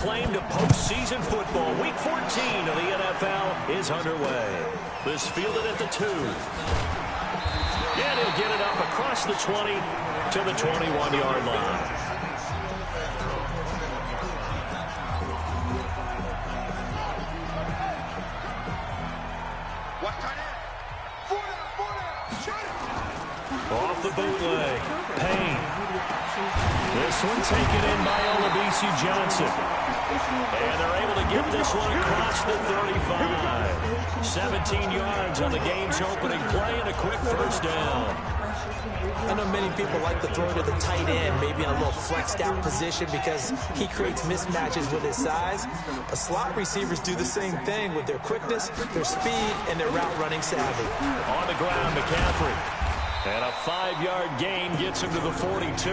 Claim to postseason football. Week 14 of the NFL is underway. This fielded at the 2. And he'll get it up across the 20 to the 21-yard line. Off the bootleg. Payne. This one taken in by Olabisi Johnson. And they're able to get this one across the 35. 17 yards on the game's opening play and a quick first down. I know many people like to throw to the tight end, maybe in a little flexed out position because he creates mismatches with his size. But slot receivers do the same thing with their quickness, their speed, and their route running savvy. On the ground, McCaffrey. And a 5-yard gain gets him to the 42.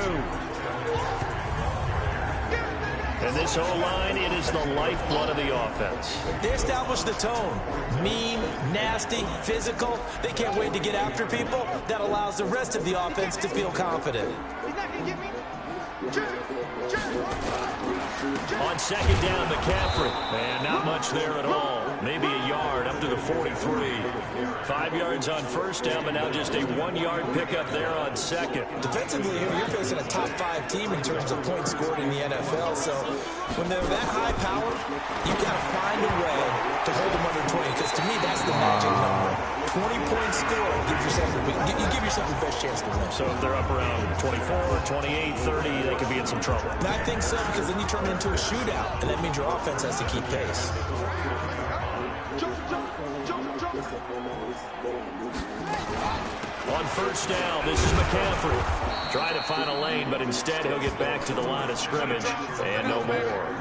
And this O-line, it is the lifeblood of the offense. They establish the tone. Mean, nasty, physical. They can't wait to get after people. That allows the rest of the offense to feel confident. On second down, McCaffrey. And not much there at all. Maybe a yard up to the 43. 5 yards on first down, but now just a 1-yard pickup there on second. Defensively, you're facing a top 5 team in terms of points scored in the NFL. So when they're that high power, you got to find a way to hold them under 20. Because to me, that's the magic number. 20 points scored gives yourself you give yourself the best chance to win. So if they're up around 24, 28, 30, they could be in some trouble. And I think so, because then you turn it into a shootout, and that means your offense has to keep pace. On first down, this is McCaffrey. Trying to find a lane, but instead he'll get back to the line of scrimmage, and no more.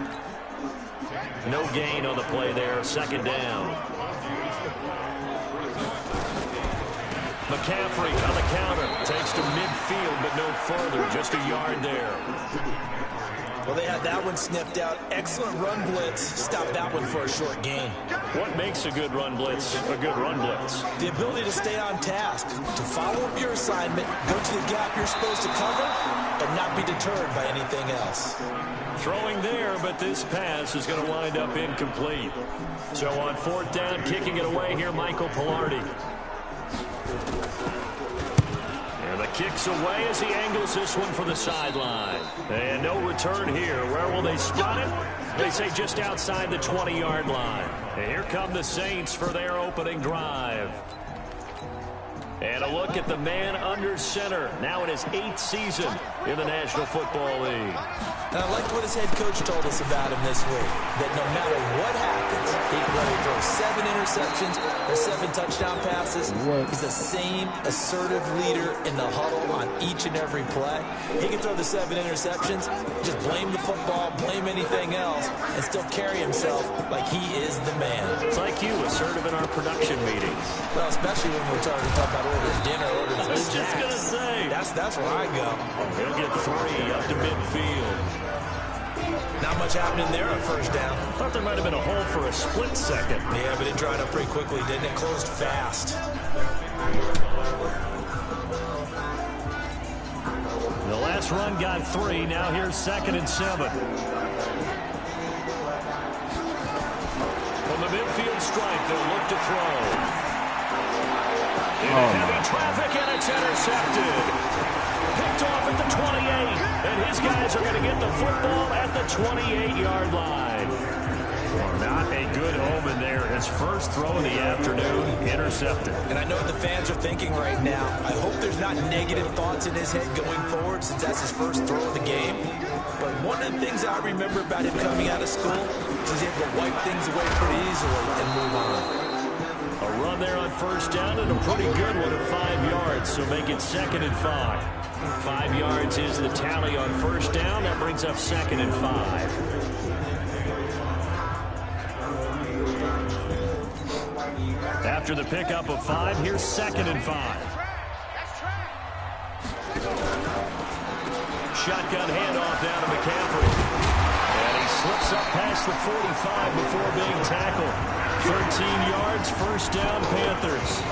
No gain on the play there, second down. McCaffrey on the counter. Takes to midfield, but no further. Just a yard there. Well, they had that one sniffed out. Excellent run blitz. Stopped that one for a short gain. What makes a good run blitz a good run blitz? The ability to stay on task, to follow up your assignment, go to the gap you're supposed to cover, and not be deterred by anything else. Throwing there, but this pass is going to wind up incomplete. So on fourth down, kicking it away here, Michael Pilardi. And the kick's away as he angles this one for the sideline. And no return here. Where will they spot it? They say just outside the 20-yard line. And here come the Saints for their opening drive. And a look at the man under center, now in his 8th season in the National Football League. And I liked what his head coach told us about him this week, that no matter what happens, he can whether he throws 7 interceptions or 7 touchdown passes, he's the same assertive leader in the huddle on each and every play. He can throw the 7 interceptions, just blame the football, blame anything else, and still carry himself like he is the man. It's like you, assertive in our production meetings. Well, especially when we're talking about ordering dinner, ordering I was just going to say. That's where I go. He'll get 3 up to midfield. Not much happening there on first down. Thought there might have been a hole for a split second. Yeah, but it dried up pretty quickly, didn't it? Closed fast. The last run got 3. Now here's 2nd and 7. From the midfield stripe, they'll look to throw. Into heavy traffic, and it's intercepted. Picked off at the 28, and his guys are going to get the football at the 28-yard line. Well, not a good omen there. His first throw of the afternoon, intercepted. And I know what the fans are thinking right now. I hope there's not negative thoughts in his head going forward, since that's his first throw of the game. But one of the things I remember about him coming out of school is he's able to wipe things away pretty easily and move on. A run there on first down, and a pretty good one at 5 yards, so make it 2nd and 5. 5 yards is the tally on first down. That brings up 2nd and 5. After the pickup of 5, here's 2nd and 5. Shotgun handoff down to McCaffrey. And he slips up past the 45 before being tackled. 13 yards, first down, Panthers.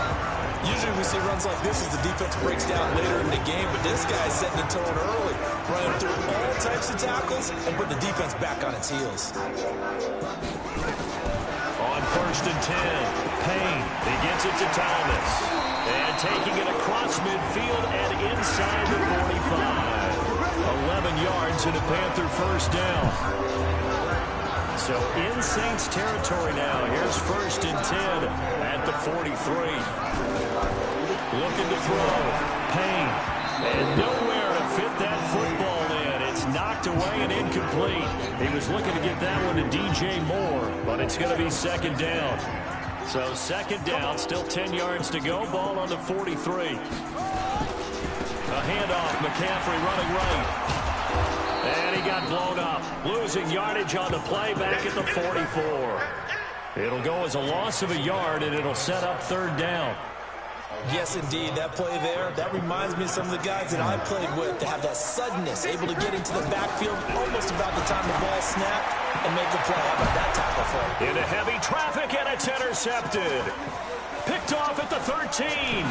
Usually we see runs like this as the defense breaks down later in the game, but this guy's setting the tone early, running through all types of tackles and putting the defense back on its heels. On 1st and 10, Payne, he gets it to Thomas. And taking it across midfield and inside the 45. 11 yards and a Panther first down. So in Saints territory now. Here's 1st and 10 at the 43. Looking to throw. Payne. And nowhere to fit that football in. It's knocked away and incomplete. He was looking to get that one to DJ Moore, but it's going to be 2nd down. So 2nd down, still 10 yards to go. Ball on the 43. A handoff, McCaffrey running right. And he got blown up. Losing yardage on the play back at the 44. It'll go as a loss of a yard, and it'll set up 3rd down. Yes, indeed. That play there, that reminds me of some of the guys that I played with to have that suddenness, able to get into the backfield almost about the time the ball snapped and make a play. How about that tackle for him? Into heavy traffic, and it's intercepted. Picked off at the 13.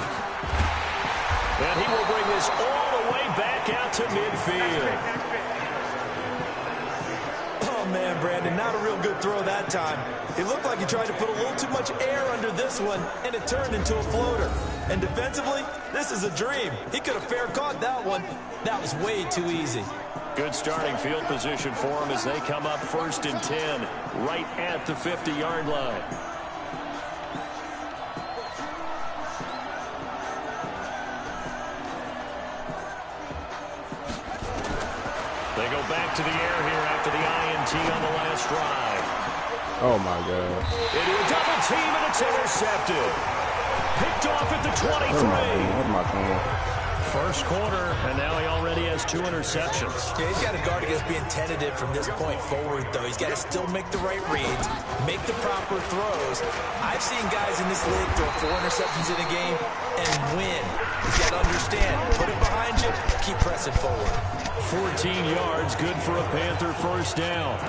And he will bring this all the way back out to midfield. Oh, man, Brandon, not a real good throw that time. It looked like he tried to put a little too much air under this one, and it turned into a floater. And defensively, this is a dream. He could have fair caught that one. That was way too easy. Good starting field position for him as they come up 1st and 10, right at the 50-yard line. They go back to the air here after the INT on the last drive. Oh, my God. Into a double team, and it's intercepted. Picked off at the 23. What am I doing? First quarter, and now he already has 2 interceptions. Yeah, he's got to guard against being tentative from this point forward, though. He's got to still make the right reads, make the proper throws. I've seen guys in this league throw 4 interceptions in a game and win. He's got to understand, put it behind you, keep pressing forward. 14 yards, good for a Panther first down.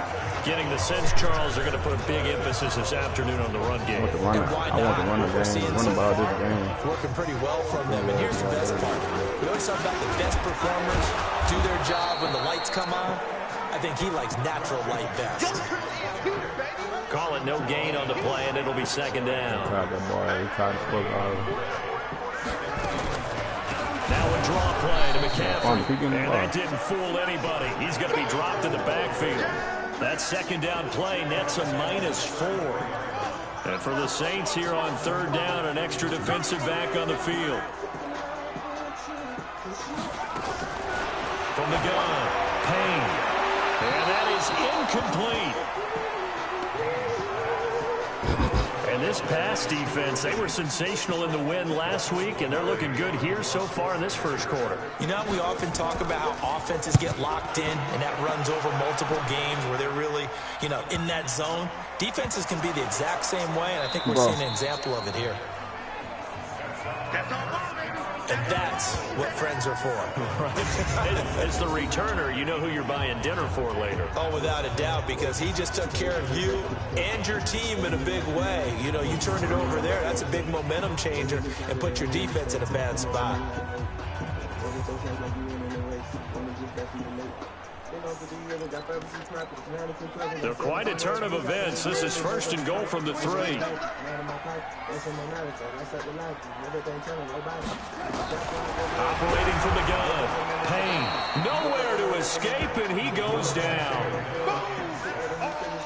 Getting the sense Charles are going to put a big emphasis this afternoon on the run game. I want to run the game, run the ball this game. Working pretty well from them, and here's the best part. We always talk about the best performers do their job when the lights come on. I think he likes natural light best. Call it no gain on the play, and it'll be 2nd down. Now a draw play to McCaffrey, and that didn't fool anybody. He's going to be dropped in the backfield. That 2nd down play nets a -4. And for the Saints here on 3rd down, an extra defensive back on the field. From the gun, Payne. And that is incomplete. And this pass defense, they were sensational in the win last week, and they're looking good here so far in this first quarter. You know, we often talk about how offenses get locked in, and that runs over multiple games where they're really, you know, in that zone. Defenses can be the exact same way, and I think we're seeing an example of it here. And that's what friends are for. Right. As the returner, you know who you're buying dinner for later. Oh, without a doubt, because he just took care of you and your team in a big way. You know, you turn it over there, that's a big momentum changer, and put your defense in a bad spot. They're quite a turn of events. This is 1st and goal from the 3. Operating from the gun. Payne. Nowhere to escape, and he goes down.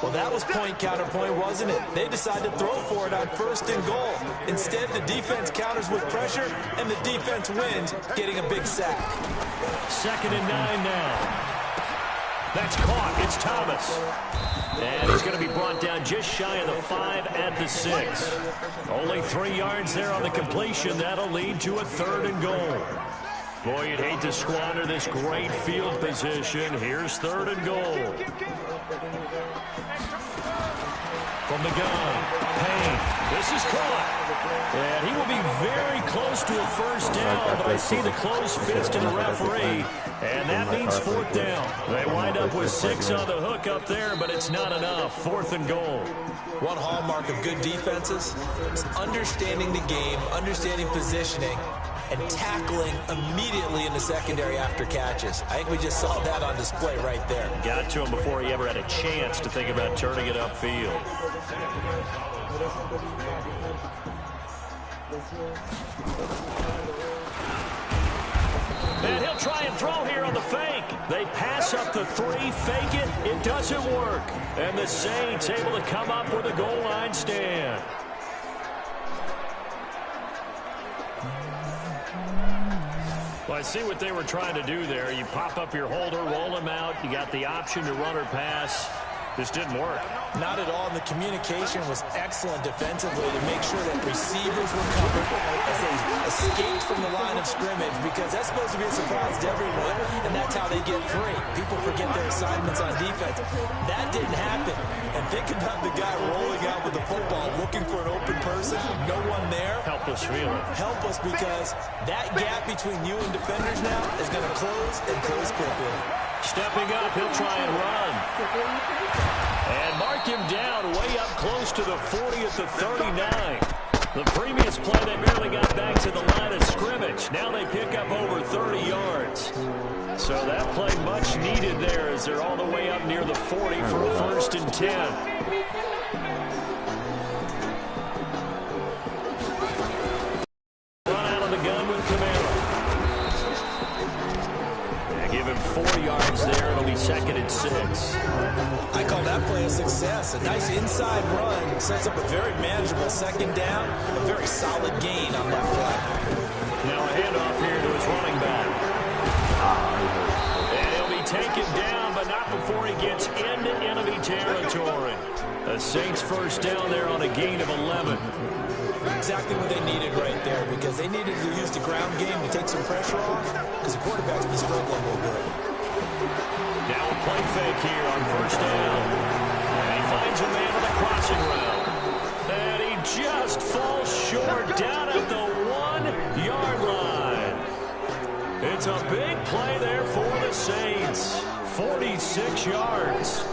Well, that was point counterpoint, wasn't it? They decided to throw for it on 1st and goal. Instead, the defense counters with pressure, and the defense wins, getting a big sack. 2nd and 9 now. That's caught. It's Thomas. And he's going to be brought down just shy of the 5 at the 6. Only 3 yards there on the completion. That'll lead to a 3rd and goal. Boy, you'd hate to squander this great field position. Here's 3rd and goal. From the gun, Payne. This is caught. And he will be very close to a first down, but I see the closed fist in the referee, and that means fourth down. They wind up with 6 on the hook up there, but it's not enough. 4th and goal. One hallmark of good defenses is understanding the game, understanding positioning, and tackling immediately in the secondary after catches. I think we just saw that on display right there. Got to him before he ever had a chance to think about turning it upfield. And he'll try and throw here on the fake. They pass up the 3, fake it. It doesn't work. And the Saints able to come up with a goal line stand. Well, I see what they were trying to do there. You pop up your holder, roll him out. You got the option to run or pass. This didn't work. Not at all. The communication was excellent defensively to make sure that receivers were covered as they escaped from the line of scrimmage, because that's supposed to be a surprise to everyone, and that's how they get free. People forget their assignments on defense. That didn't happen. And think about the guy rolling out with the football, looking for an open person, no one there. Helpless feeling. Helpless, because that gap between you and defenders now is going to close and close quickly. Stepping up, he'll try and run. And mark him down way up close to the 40 at the 39. The previous play, they barely got back to the line of scrimmage. Now they pick up over 30 yards. So that play much needed there as they're all the way up near the 40 for a 1st and 10. Run out of the gun with Camara. Give him 4 yards there. It'll be 2nd and 6. I call that play a success. A nice inside run sets up a very manageable 2nd down. A very solid gain on that play. Now a handoff here to his running back. And he'll be taken down, but not before he gets into enemy territory. The Saints 1st down there on a gain of 11. Exactly what they needed right there, because they needed to use the ground game to take some pressure off, because the quarterback's been struggling a little bit. Now a play fake here on 1st down. And he finds a man on the crossing route. And he just falls short down at the 1-yard line. It's a big play there for the Saints. 46 yards.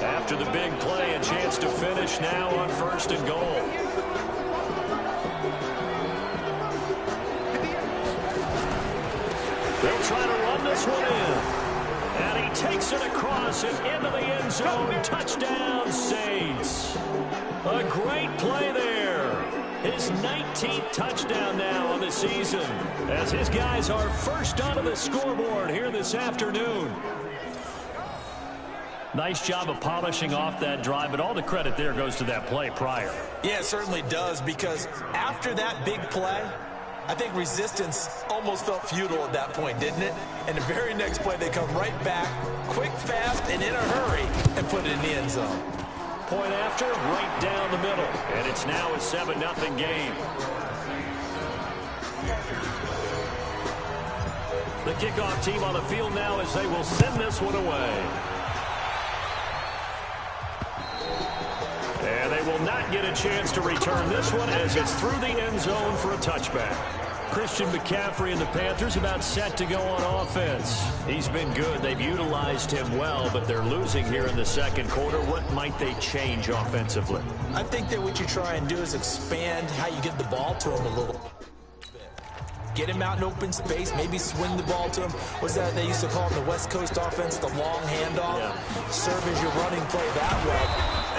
After the big play, a chance to finish now on 1st and goal. They'll try to run this one in. And he takes it across and into the end zone. Touchdown, Saints. A great play there. His 19th touchdown now on the season, as his guys are first onto the scoreboard here this afternoon. Nice job of polishing off that drive, but all the credit there goes to that play prior. Yeah, it certainly does, because after that big play, I think resistance almost felt futile at that point, didn't it? And the very next play, they come right back, quick, fast, and in a hurry, and put it in the end zone. Point after, right down the middle. And it's now a 7-0 game. The kickoff team on the field now as they will send this one away. And they will not get a chance to return this one as it's through the end zone for a touchback. Christian McCaffrey and the Panthers about set to go on offense. He's been good. They've utilized him well, but they're losing here in the 2nd quarter. What might they change offensively? I think that what you try and do is expand how you get the ball to him a little bit. Get him out in open space, maybe swing the ball to him. What's that they used to call in the West Coast offense, the long handoff? Yeah. Serve as your running play that way,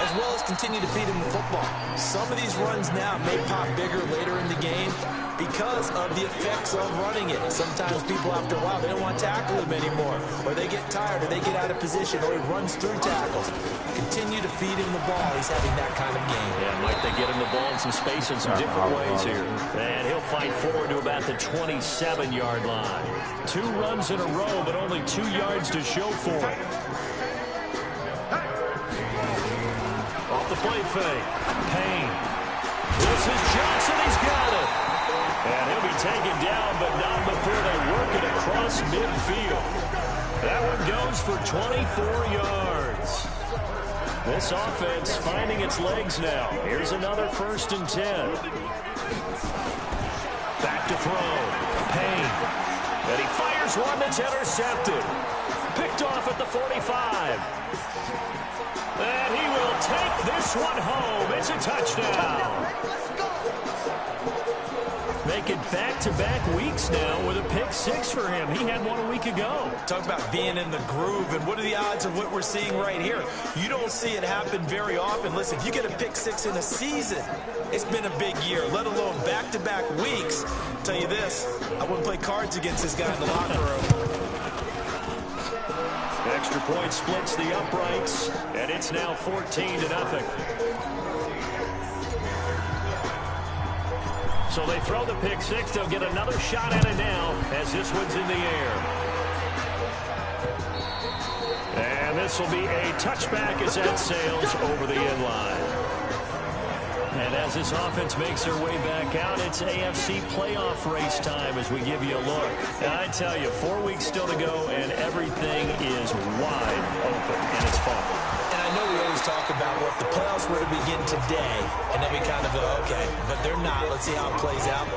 as well as continue to feed him the football. Some of these runs now may pop bigger later in the game because of the effects of running it. Sometimes people, after a while, they don't want to tackle him anymore, or they get tired, or they get out of position, or he runs through tackles. Continue to feed him the ball. He's having that kind of game. Yeah, might they get him the ball in some space in some different ways here. And he'll fight forward to about the 27-yard line. 2 runs in a row, but only 2 yards to show for it. Off the play fake. Payne. This is Johnson. He's got it. And he'll be taken down, but not before they work it across midfield. That one goes for 24 yards. This offense finding its legs now. Here's another 1st and 10. Back to throw. Payne. And he fires one that's intercepted. Picked off at the 45. And he will take this one home. It's a touchdown. Making back-to-back weeks now with a pick 6 for him. He had one a week ago. Talk about being in the groove, and what are the odds of what we're seeing right here? You don't see it happen very often. Listen, you get a pick 6 in a season, it's been a big year, let alone back-to-back weeks. I'll tell you this, I wouldn't play cards against this guy in the locker room. Extra point splits the uprights, and it's now 14-0. So they throw the pick 6. They'll get another shot at it now as this one's in the air. And this will be a touchback as that sails over the end line. And as this offense makes their way back out, it's AFC playoff race time as we give you a look. And I tell you, 4 weeks still to go, and everything is wide open, and it's fun. And I know we always talk about, well, if the playoffs were to begin today, and then we kind of go, okay, but they're not. Let's see how it plays out.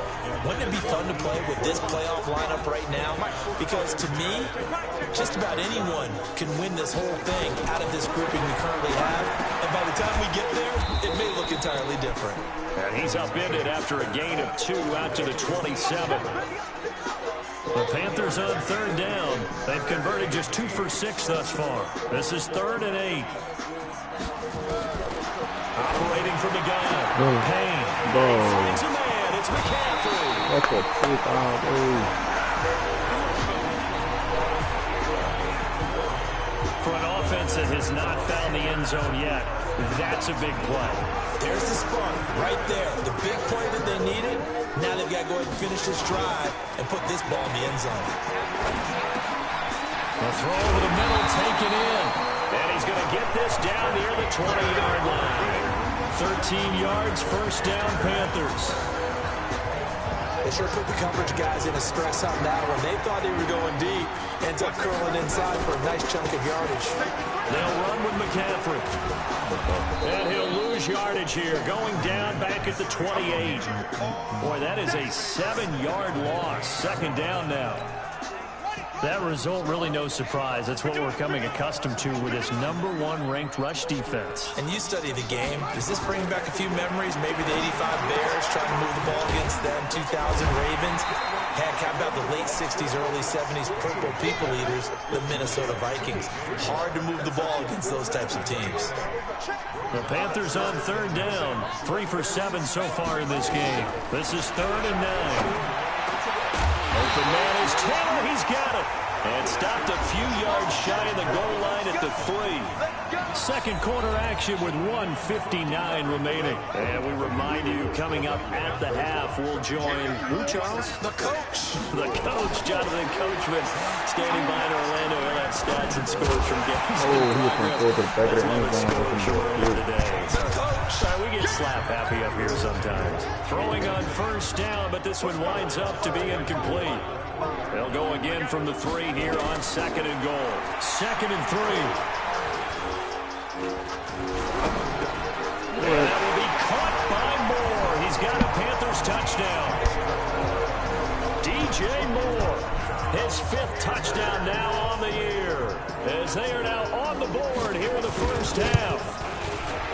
Wouldn't it be fun to play with this playoff lineup right now? Because to me, just about anyone can win this whole thing out of this grouping we currently have. And by the time we get there, it may look entirely different. And he's upended after a gain of 2 out to the 27. The Panthers on 3rd down. They've converted just 2 for 6 thus far. This is 3rd and 8. Operating from the gun. Payne. Finds a man. It's McCaffrey. That's a pick out, dude. For an offense that has not found the end zone yet, that's a big play. There's the spark right there. The big play that they needed. Now they've got to go ahead and finish this drive and put this ball in the end zone. The throw over the middle, taken in. And he's going to get this down near the 20-yard line. 13 yards, 1st down, Panthers. They sure put the coverage guys in a stress on that one. They thought they were going deep. Ends up curling inside for a nice chunk of yardage. They'll run with McCaffrey. And he'll lose yardage here. Going down back at the 28. Boy, that is a 7-yard loss. 2nd down now. That result, really no surprise. That's what we're coming accustomed to with this #1 ranked rush defense. And you study the game. Does this bring back a few memories? Maybe the 85 Bears trying to move the ball against them, 2000 Ravens. Heck, how about the late 60s, early 70s purple people eaters, the Minnesota Vikings? Hard to move the ball against those types of teams. The Panthers on 3rd down. 3 for 7 so far in this game. This is 3rd and 9. Open man is Taylor. He's got it. And stopped a few yards shy of the goal line at the 3. 2nd quarter action with 1:59 remaining. And we remind you, coming up at the half, we'll join who, Charles? The coach. The coach, Jonathan Coachman, standing by in Orlando. He'll have stats and scores from games. Oh, he was going to go to the back of the end zone. The coach. We get slap happy up here sometimes. Throwing on 1st down, but this one winds up to be incomplete. They'll go again from the 3 here on 2nd and goal. 2nd and 3. And that will be caught by Moore. He's got a Panthers touchdown. DJ Moore, his 5th touchdown now on the year, as they are now on the board here in the 1st half.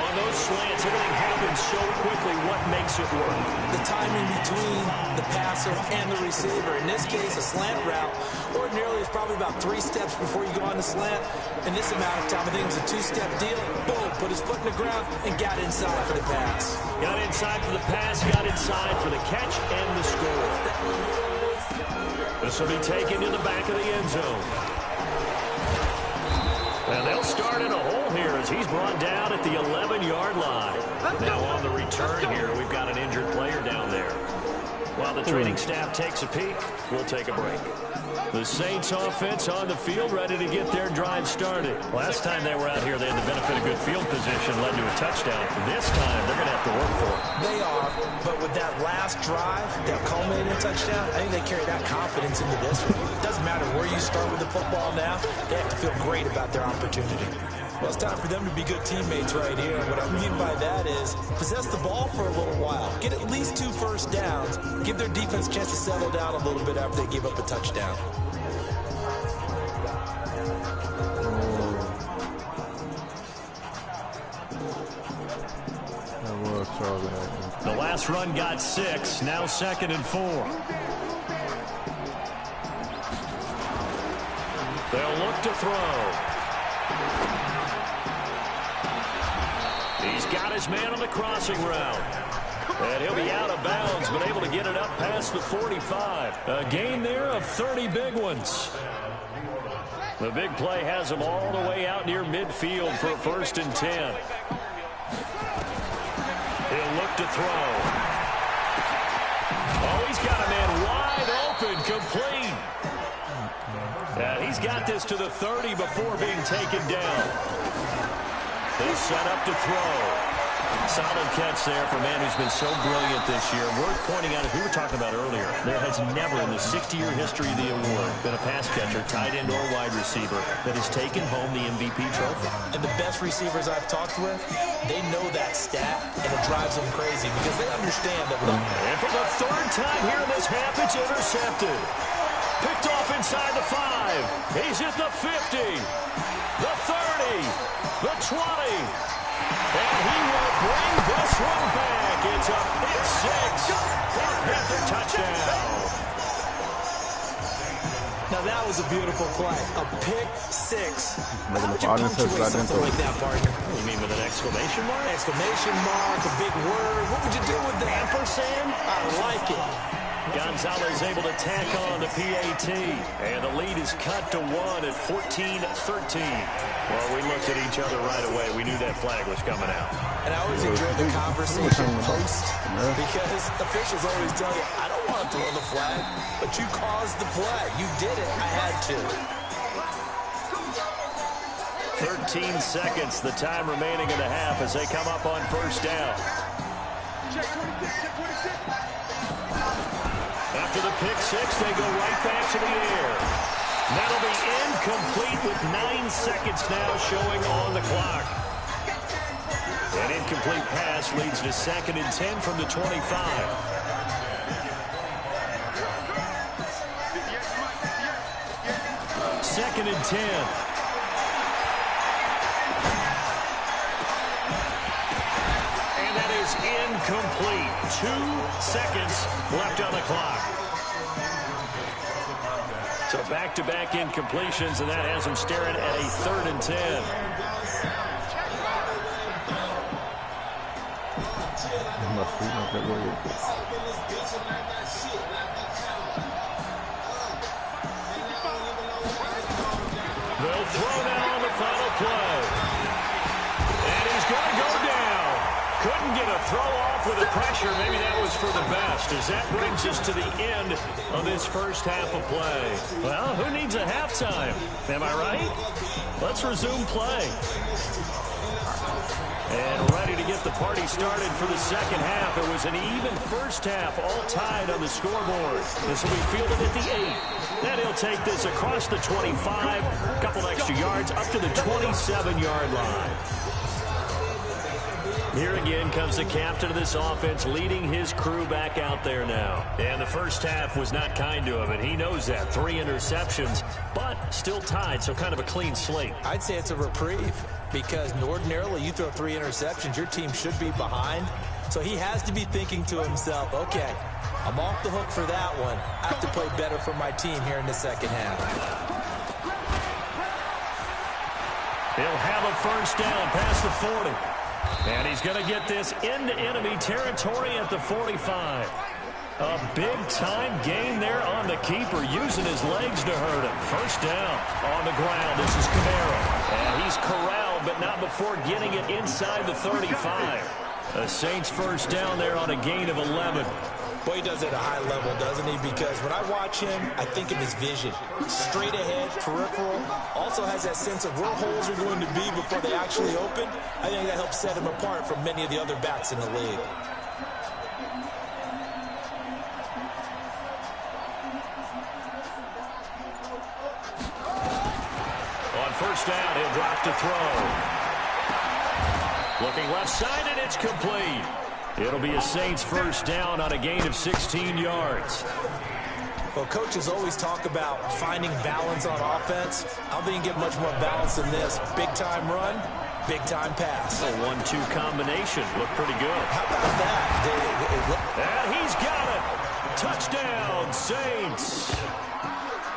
On those slants, everything happens so quickly. What makes it work? The timing between the passer and the receiver. In this case, a slant route. Ordinarily, it's probably about 3 steps before you go on the slant. In this amount of time, I think it was a 2-step deal. Boom, put his foot in the ground and got inside for the pass. Got inside for the pass, got inside for the catch and the score. This will be taken to the back of the end zone. And they'll start in a hole here as he's brought down at the 11-yard line. Now on the return here, we've got an injured player down there. While the training staff takes a peek, we'll take a break. The Saints offense on the field, ready to get their drive started. Last time they were out here, they had the benefit of good field position, led to a touchdown. This time, they're going to have to work for it. They are, but with that last drive, that culminating touchdown, I think they carry that confidence into this one. It doesn't matter where you start with the football now, they have to feel great about their opportunity. Well, it's time for them to be good teammates right here. And what I mean by that is possess the ball for a little while. Get at least 2 first downs. Give their defense a chance to settle down a little bit after they give up a touchdown. The last run got 6. Now 2nd and 4. They'll look to throw. He's got his man on the crossing route. And he'll be out of bounds, but able to get it up past the 45. A gain there of 30 big ones. The big play has him all the way out near midfield for a 1st and 10. He'll look to throw. Oh, he's got a man wide open, complete. He's got this to the 30 before being taken down. He's set up to throw. Solid catch there for a man who's been so brilliant this year. Worth pointing out, as we were talking about earlier, there has never in the 60-year history of the award been a pass catcher, tight end, or wide receiver that has taken home the MVP trophy. And the best receivers I've talked with, they know that stat, and it drives them crazy because they understand that. And for the 3rd time here in this half, it's intercepted. Picked off inside the 5. He's at the 50, the 30, the 20. And he will bring this one back. It's a pick 6 for a Panther touchdown. Now that was a beautiful play. A pick 6. How would you punctuate something like that, partner? You mean with an exclamation mark? Exclamation mark, a big word. What would you do with that? Ampersand? I like it. Gonzalez able to tack on the PAT. And the lead is cut to 1 at 14-13. Well, we looked at each other right away. We knew that flag was coming out. And I always enjoy the conversation post because officials always tell you, I don't want to throw the flag, but you caused the play. You did it. I had to. 13 seconds, the time remaining in the half as they come up on 1st down. After the pick 6, they go right back to the air. That'll be incomplete with 9 seconds now showing on the clock. An incomplete pass leads to 2nd and 10 from the 25. 2nd and 10. And that is incomplete. 2 seconds left on the clock. So back-to-back incompletions, and that has them staring at a 3rd and 10. They'll throw now on the final play. And he's going to go down. Couldn't get a throw off with the pressure. Maybe that was for the best, as that brings us to the end of this 1st half of play. Well, who needs a halftime? Am I right? Let's resume play. And ready to get the party started for the 2nd half. It was an even 1st half, all tied on the scoreboard. This will be fielded at the 8. Then he'll take this across the 25, a couple extra yards, up to the 27-yard line. Here again comes the captain of this offense, leading his crew back out there now. And the 1st half was not kind to him, and he knows that. 3 interceptions, but still tied, so kind of a clean slate. I'd say it's a reprieve because ordinarily you throw 3 interceptions, your team should be behind. So he has to be thinking to himself, okay, I'm off the hook for that one. I have to play better for my team here in the 2nd half. He'll have a 1st down past the 40. And he's going to get this into enemy territory at the 45. A big-time gain there on the keeper, using his legs to hurt him. 1st down on the ground. This is Camaro. And he's corralled, but not before getting it inside the 35. The Saints' 1st down there on a gain of 11. Boy, he does it at a high level, doesn't he? Because when I watch him, I think of his vision. Straight ahead, peripheral. Also has that sense of where holes are going to be before they actually open. I think that helps set him apart from many of the other backs in the league. first down. He'll drop to throw. Looking left side, and it's complete. It'll be a Saints first down on a gain of 16 yards. Well, coaches always talk about finding balance on offense. I don't think you can get much more balance than this. Big-time run, big-time pass. A 1-2 combination. Looked pretty good. How about that? And he's got it. Touchdown, Saints.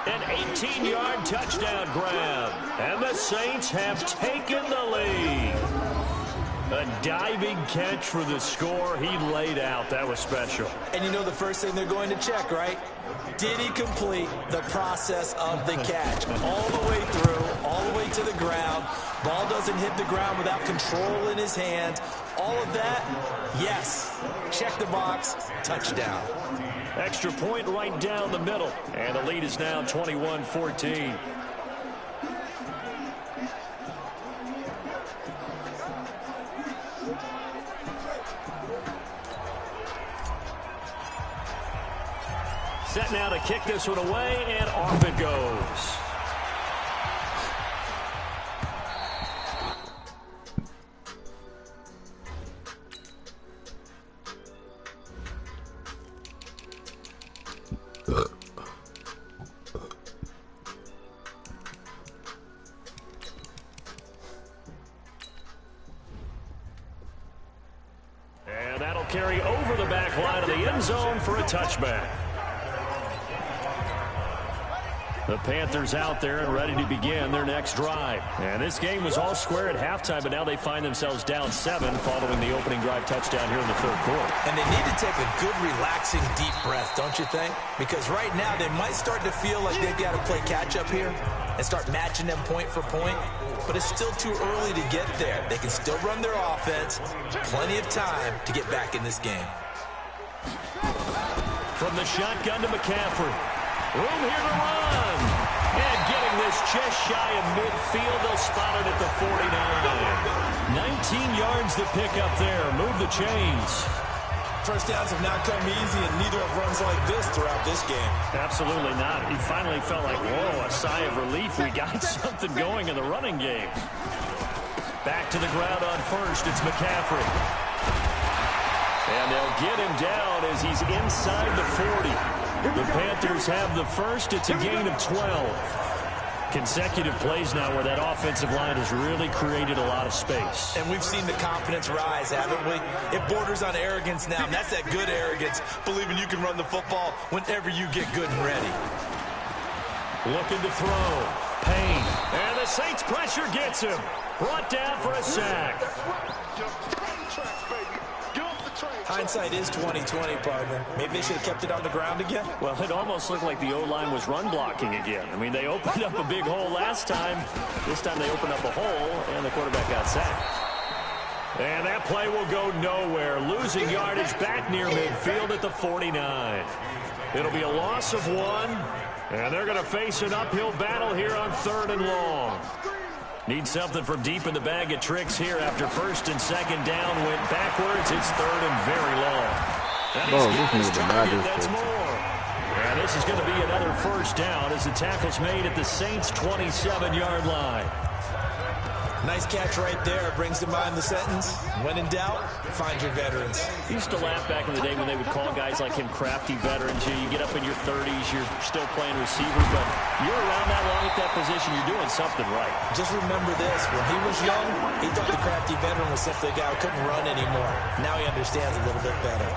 An 18-yard touchdown grab. And the Saints have taken the lead. A diving catch for the score. He laid out. That was special. And you know the first thing they're going to check, right? Did he complete the process of the catch? All the way through, all the way to the ground. Ball doesn't hit the ground without control in his hand. All of that, yes. Check the box, touchdown. Extra point right down the middle. And the lead is now 21-14. Set now to kick this one away, and off it goes. And that'll carry over the back line of the end zone for a touchback. The Panthers out there and ready to begin their next drive. And this game was all square at halftime, but now they find themselves down 7 following the opening drive touchdown here in the third quarter. And they need to take a good, relaxing, deep breath, don't you think? Because right now they might start to feel like they've got to play catch-up here and start matching them point for point. But it's still too early to get there. They can still run their offense. Plenty of time to get back in this game. From the shotgun to McCaffrey. Room here to run. And getting this just shy of midfield. They'll spot it at the 49. 19 yards to pick up there. Move the chains. First downs have not come easy, and neither have runs like this throughout this game. Absolutely not. He finally felt like, whoa, a sigh of relief. We got something going in the running game. Back to the ground on first. It's McCaffrey. And they'll get him down as he's inside the 40. The Panthers have the first. It's a gain of 12. Consecutive plays now where that offensive line has really created a lot of space. And we've seen the confidence rise, haven't we? It borders on arrogance now, and that's that good arrogance, believing you can run the football whenever you get good and ready. Looking to throw. Payne. And the Saints pressure gets him. Brought down for a sack. Hindsight is 20/20, partner. Maybe they should have kept it on the ground again. Well, it almost looked like the O-line was run blocking again. I mean, they opened up a big hole last time. This time they opened up a hole, and the quarterback got sacked. And that play will go nowhere. Losing yardage back near midfield at the 49. It'll be a loss of 1, and they're going to face an uphill battle here on 3rd and long. Need something from deep in the bag of tricks here after 1st and 2nd down went backwards. It's 3rd and very long. And he's got his target. That's more. And this is going to be another first down as the tackle's made at the Saints' 27-yard line. Nice catch right there. Brings to mind the sentence, when in doubt, find your veterans. Used to laugh back in the day when they would call guys like him crafty veterans. You get up in your 30s, you're still playing receiver, but you're around that long at that position, you're doing something right. Just remember this, when he was young, he thought the crafty veteran was simply a guy who couldn't run anymore. Now he understands a little bit better.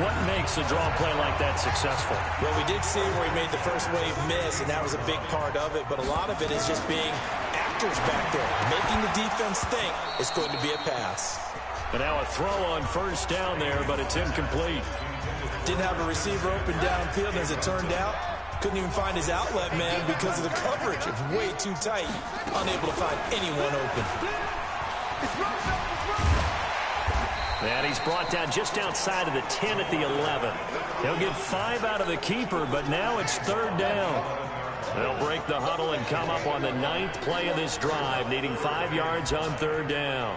What makes a draw play like that successful? Well, we did see where he made the first wave miss, and that was a big part of it, but a lot of it is just being actors back there, making the defense think it's going to be a pass. And now a throw on first down there, but it's incomplete. Didn't have a receiver open downfield, as it turned out. Couldn't even find his outlet man because of the coverage. It's way too tight. Unable to find anyone open. And he's brought down just outside of the 10 at the 11. He'll get 5 out of the keeper, but now it's 3rd down. They'll break the huddle and come up on the 9th play of this drive, needing 5 yards on 3rd down.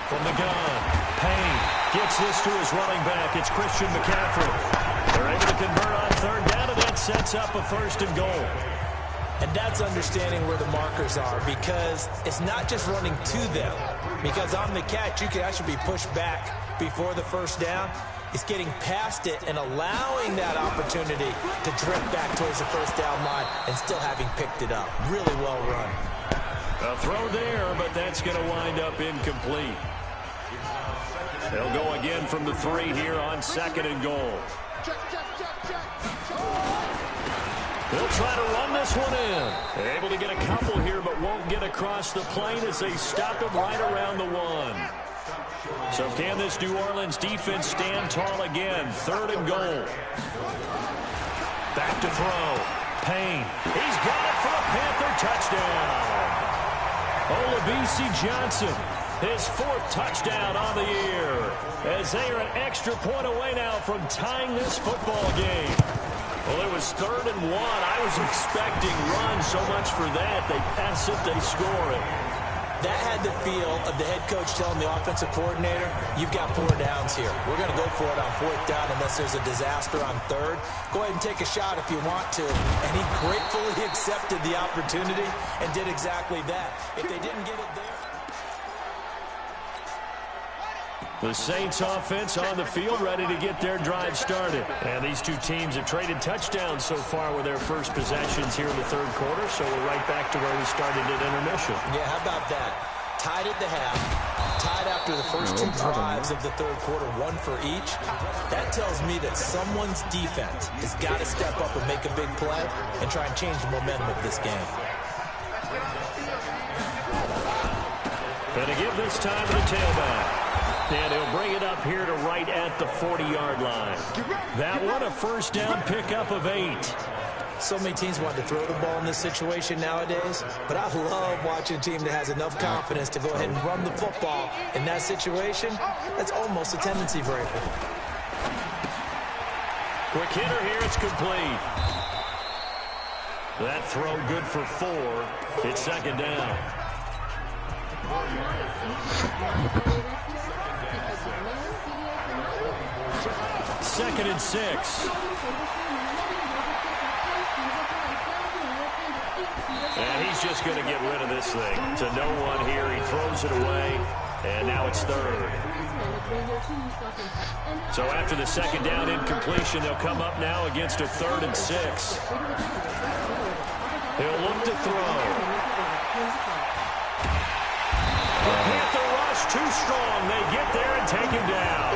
From the gun, Payne gets this to his running back. It's Christian McCaffrey. They're able to convert on 3rd down, and that sets up a 1st and goal. And that's understanding where the markers are, because it's not just running to them. Because on the catch, you can actually be pushed back before the first down. It's getting past it and allowing that opportunity to drift back towards the first down line and still having picked it up. Really well run. A throw there, but that's going to wind up incomplete. They'll go again from the 3 here on 2nd and goal. They'll try to run this one in. They're able to get a couple here, but won't get across the plane as they stop it right around the 1. So can this New Orleans defense stand tall again? 3rd and goal. Back to throw. Payne. He's got it for a Panther touchdown. Olabisi Johnson, his 4th touchdown on the year, as they are an extra point away now from tying this football game. Well, it was 3rd and 1. I was expecting run so much for that. They pass it, they score it. That had the feel of the head coach telling the offensive coordinator, you've got 4 downs here. We're going to go for it on 4th down unless there's a disaster on 3rd. Go ahead and take a shot if you want to. And he gratefully accepted the opportunity and did exactly that. If they didn't get it there. The Saints offense on the field, ready to get their drive started. And these two teams have traded touchdowns so far with their first possessions here in the 3rd quarter, so we're right back to where we started at intermission. Yeah, how about that? Tied at the half, tied after the first 2 drives of the 3rd quarter, 1 for each. That tells me that someone's defense has got to step up and make a big play and try and change the momentum of this game. Gonna give this time to the tailback. And he'll bring it up here to right at the 40-yard line. That one, a first down pickup of 8. So many teams want to throw the ball in this situation nowadays, but I love watching a team that has enough confidence to go ahead and run the football in that situation. That's almost a tendency breaker. Quick hitter here, it's complete. That throw good for 4. It's 2nd down. 2nd and 6. And he's just going to get rid of this thing. To no one here. He throws it away. And now it's 3rd. So after the 2nd down incompletion, they'll come up now against a 3rd and 6. He'll look to throw. The Panther rush too strong. They get there and take him down.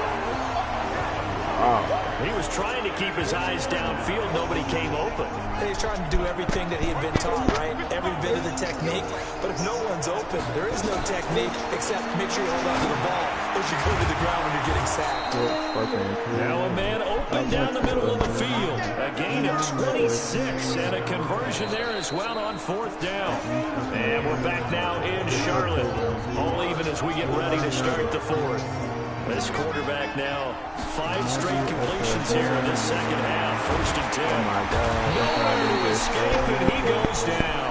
He was trying to keep his eyes downfield. Nobody came open. He's trying to do everything that he had been taught, right? Every bit of the technique. But if no one's open, there is no technique except make sure you hold on to the ball as you go to the ground when you're getting sacked. Now a man open down the middle of the field. A gain of 26 and a conversion there as well on 4th down. And we're back now in Charlotte. All even as we get ready to start the 4th. This quarterback now, 5 straight completions here in this 2nd half. 1st and 10. Oh my God. Nowhere to escape, and he goes down.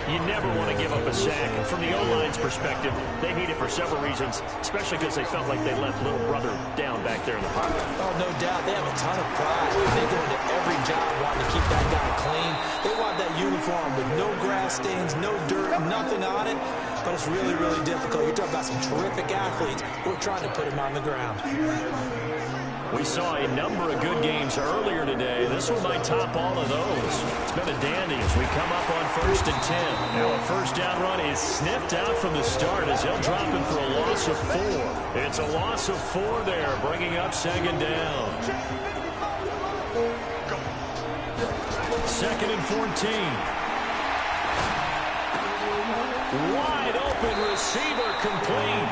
You never want to give up a sack. From the O-line's perspective, they hate it for several reasons, especially because they felt like they left little brother down back there in the pocket. Oh, no doubt. They have a ton of pride. They go into every job wanting to keep that guy clean. They want that uniform with no grass stains, no dirt, nothing on it. But it's really, really difficult. You're talking about some terrific athletes who are trying to put him on the ground. We saw a number of good games earlier today. This one might top all of those. It's been a dandy as we come up on 1st and 10. Now a first down run is sniffed out from the start as he'll drop him for a loss of 4. It's a loss of 4 there, bringing up 2nd down. 2nd and 14. Wide open receiver complete.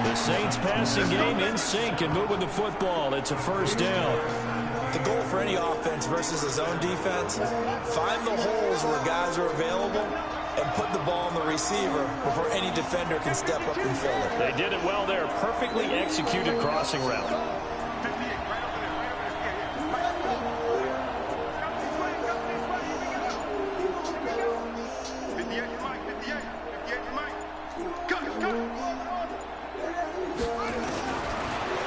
The Saints passing game in sync and moving the football. It's a first down. The goal for any offense versus a zone defense, find the holes where guys are available and put the ball on the receiver before any defender can step up and fill it. They did it well there. Perfectly executed crossing route.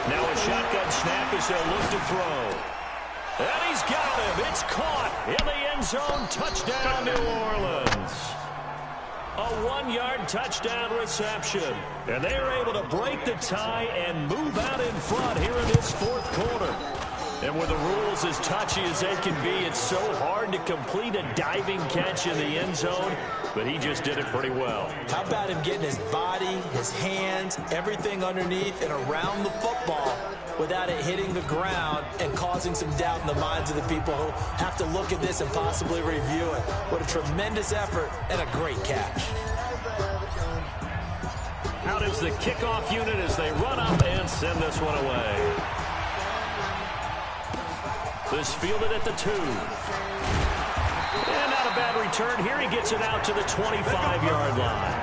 Now a shotgun snap as they'll look to throw. And he's got him. It's caught in the end zone. Touchdown, New Orleans. A 1-yard touchdown reception. And they are able to break the tie and move out in front here in this fourth quarter. And with the rules as touchy as they can be, it's so hard to complete a diving catch in the end zone, but he just did it pretty well. How about him getting his body, his hands, everything underneath and around the football without it hitting the ground and causing some doubt in the minds of the people who have to look at this and possibly review it. What a tremendous effort and a great catch. Out is the kickoff unit as they run up and send this one away. This fielded at the 2. And not a bad return here. He gets it out to the 25-yard line.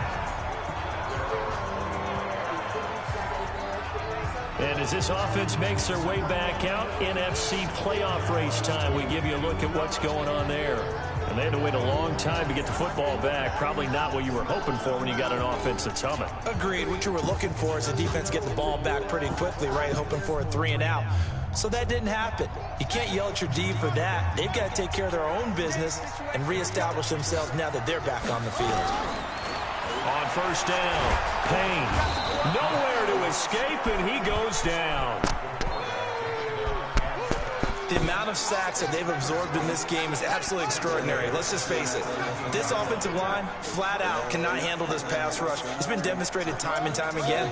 And as this offense makes their way back out, NFC playoff race time, we give you a look at what's going on there. And they had to wait a long time to get the football back. Probably not what you were hoping for when you got an offense that's humming. Agreed. What you were looking for is the defense getting the ball back pretty quickly, right? Hoping for a 3 and out. So that didn't happen. You can't yell at your D for that. They've got to take care of their own business and reestablish themselves now that they're back on the field. On first down, Payne. Nowhere to escape, and he goes down. The amount of sacks that they've absorbed in this game is absolutely extraordinary. Let's just face it. This offensive line, flat out, cannot handle this pass rush. It's been demonstrated time and time again.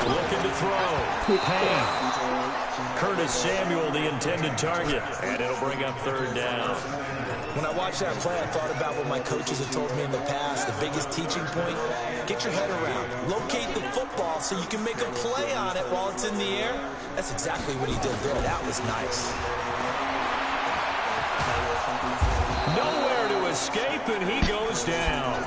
Looking to throw. Payne. Curtis Samuel, the intended target. And it'll bring up third down. When I watched that play, I thought about what my coaches have told me in the past. The biggest teaching point, get your head around. Locate the football so you can make a play on it while it's in the air. That's exactly what he did there. That was nice. Nowhere to escape, and he goes down.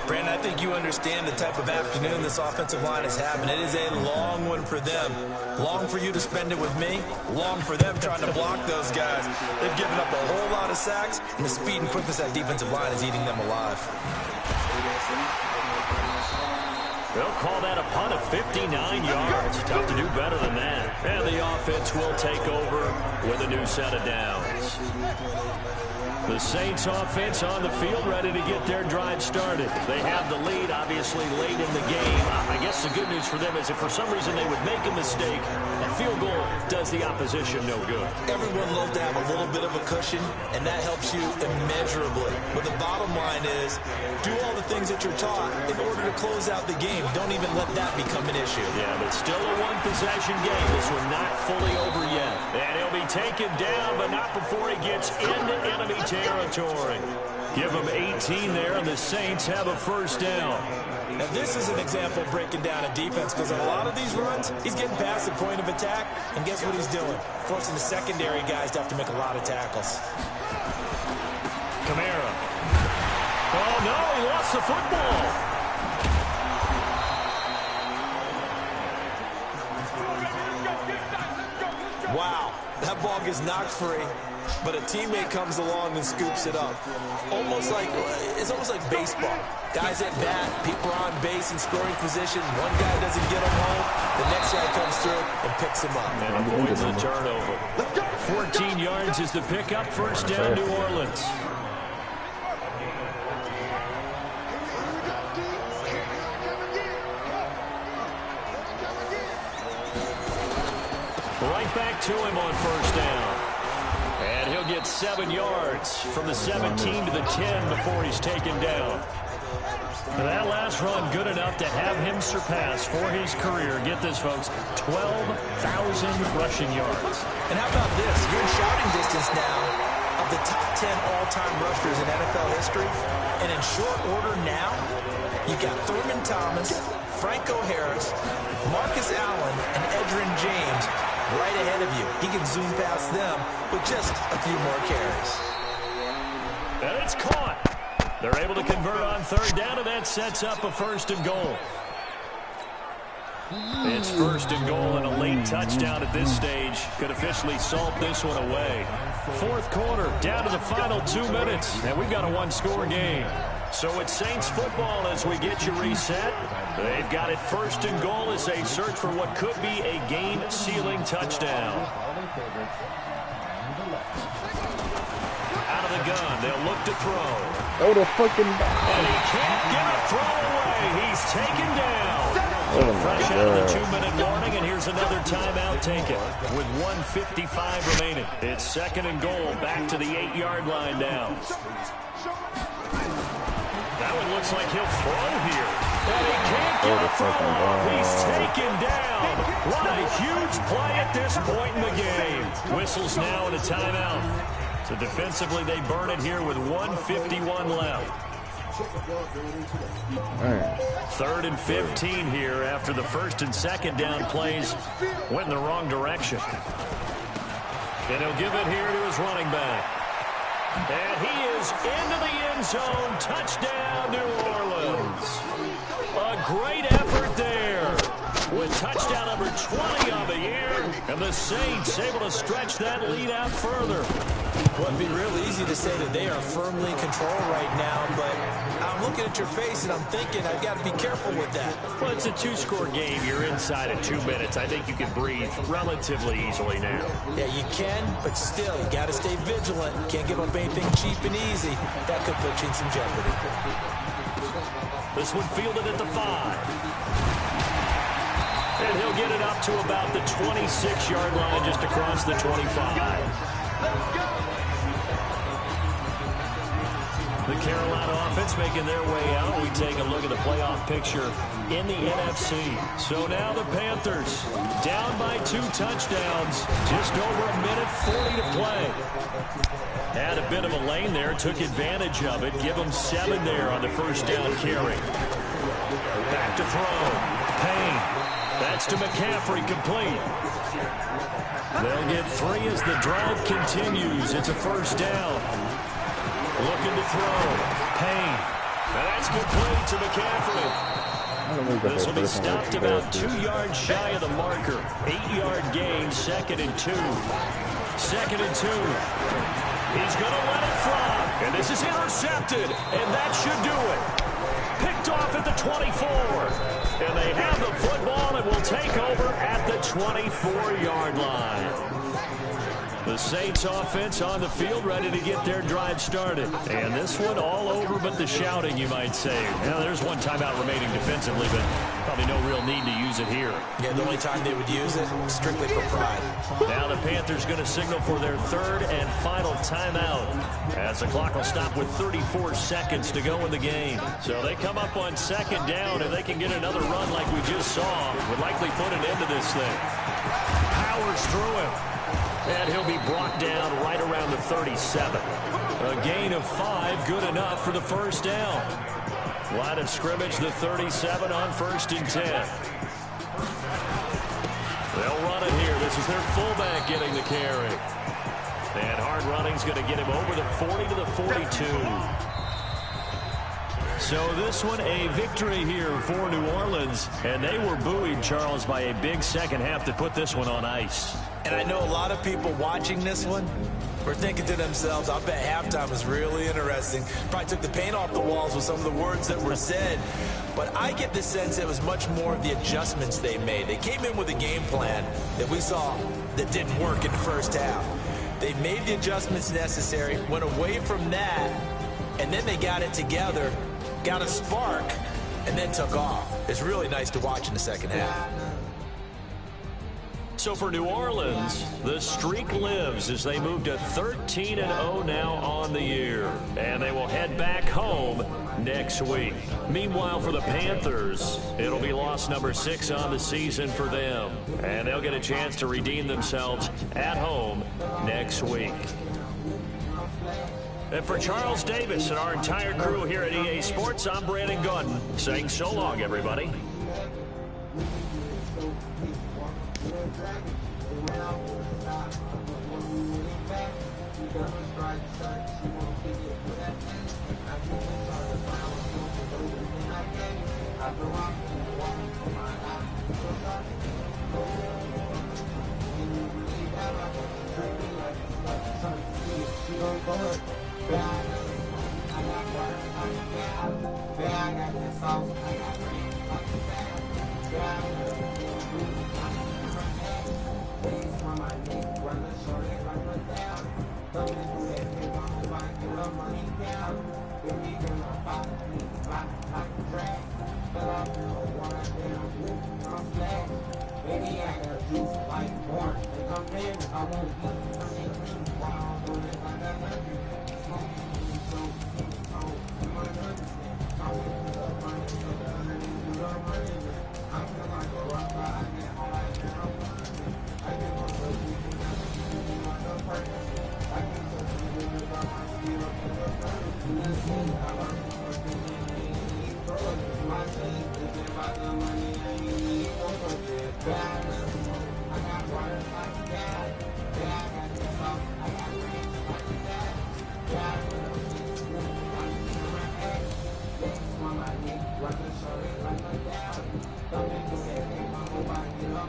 Brandon, I think you understand the type of afternoon this offensive line is having. It is a long one for them. Long for you to spend it with me. Long for them trying to block those guys. They've given up a whole lot of sacks, and the speed and quickness of that defensive line is eating them alive. They'll call that a punt of 59 yards. Tough to do better than that. And the offense will take over with a new set of downs. The Saints offense on the field ready to get their drive started. They have the lead, obviously, late in the game. I guess the good news for them is if for some reason they would make a mistake, a field goal does the opposition no good. Everyone loves to have a little bit of a cushion, and that helps you immeasurably. But the bottom line is, do all the things that you're taught in order to close out the game. Don't even let that become an issue. Yeah, but still a one-possession game. This one not fully over yet. And he'll be taken down, but not before he gets into enemy territory. Give him 18 there, and the Saints have a first down. Now, this is an example of breaking down a defense, because on a lot of these runs, he's getting past the point of attack, and guess what he's doing? Forcing the secondary guys to have to make a lot of tackles. Kamara. Oh, no, he lost the football. Wow, that ball gets knocked free, but a teammate comes along and scoops it up. It's almost like baseball. Guys at bat, people are on base in scoring position. One guy doesn't get him home, the next guy comes through and picks him up. And avoids the turnover. 14 yards is the pickup. First down, New Orleans. Right back to him on first down. And he'll get 7 yards from the 17 to the 10 before he's taken down. That last run good enough to have him surpass for his career. Get this, folks, 12,000 rushing yards. And how about this? You're in shouting distance now of the top 10 all-time rushers in NFL history. And in short order now, you've got Thurman Thomas, Franco Harris, Marcus Allen, and Edgerrin James right ahead of you. He can zoom past them with just a few more carries. And it's caught. They're able to convert on third down, and that sets up a first and goal. It's first and goal, and a late touchdown at this stage could officially salt this one away. Fourth quarter, down to the final 2 minutes, and we've got a one-score game. So it's Saints football as we get you reset. They've got it 1st and goal as they search for what could be a game-sealing touchdown. Out of the gun, they'll look to throw. Oh, the fucking ball. And he can't get a throw away. He's taken down. Oh, Fresh out of the 2-minute warning, and here's another timeout taken with 1:55 remaining. It's 2nd and goal, back to the 8-yard line now. That one looks like he'll throw here. And he can't get a throw off. He's taken down. What a huge play at this point in the game. Whistles now and a timeout. So defensively, they burn it here with 1:51 left. 3rd and 15 here after the 1st and 2nd down plays went in the wrong direction. And he'll give it here to his running back. And he is into the end zone. Touchdown, New Orleans. A great effort there with touchdown number 20 on the year. And the Saints able to stretch that lead out further. Well, it'd be real easy to say that they are firmly in control right now, but I'm looking at your face and I'm thinking I've got to be careful with that. Well, it's a 2-score game. You're inside of 2 minutes. I think you can breathe relatively easily now. Yeah, you can, but still, you got to stay vigilant. Can't give up anything cheap and easy. That could put you in some jeopardy. This one fielded at the 5. And he'll get it up to about the 26-yard line, just across the 25. The Carolina offense making their way out. We take a look at the playoff picture in the NFC. So now the Panthers down by 2 touchdowns. Just over 1:40 to play. Had a bit of a lane there. Took advantage of it. Give them 7 there on the 1st down carry. Back to throw. Payne. That's to McCaffrey, complete. They'll get 3 as the drive continues. It's a 1st down. Looking to throw. Payne. And that's complete to McCaffrey. This will be stopped about 2 yards shy of the marker. 8-yard gain, 2nd and 2. 2nd and 2. He's going to let it fly. And this is intercepted. And that should do it. Picked off at the 24. And they have the football and will take over at the 24-yard line. The Saints offense on the field, ready to get their drive started. And this one all over but the shouting, you might say. Now, there's one timeout remaining defensively, but probably no real need to use it here. Yeah, the only time they would use it, strictly for pride. Now the Panthers going to signal for their 3rd and final timeout, as the clock will stop with 34 seconds to go in the game. So they come up on 2nd down, and they can get another run like we just saw. Would likely put an end to this thing. Powers through him. And he'll be brought down right around the 37. A gain of 5, good enough for the 1st down. Line of scrimmage, the 37 on 1st and 10. They'll run it here. This is their fullback getting the carry. And hard running's going to get him over the 40 to the 42. So this one a victory here for New Orleans. And they were buoyed, Charles, by a big second half to put this one on ice. And I know a lot of people watching this one were thinking to themselves, I bet halftime was really interesting. Probably took the paint off the walls with some of the words that were said. But I get the sense it was much more of the adjustments they made. They came in with a game plan that we saw that didn't work in the 1st half. They made the adjustments necessary, went away from that, and then they got it together, got a spark, and then took off. It's really nice to watch in the 2nd half. So for New Orleans, the streak lives as they move to 13-0 now on the year. And they will head back home next week. Meanwhile, for the Panthers, it'll be loss number 6 on the season for them. And they'll get a chance to redeem themselves at home next week. And for Charles Davis and our entire crew here at EA Sports, I'm Brandon Gordon saying so long, everybody.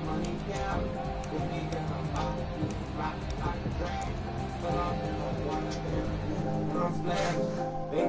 Money down.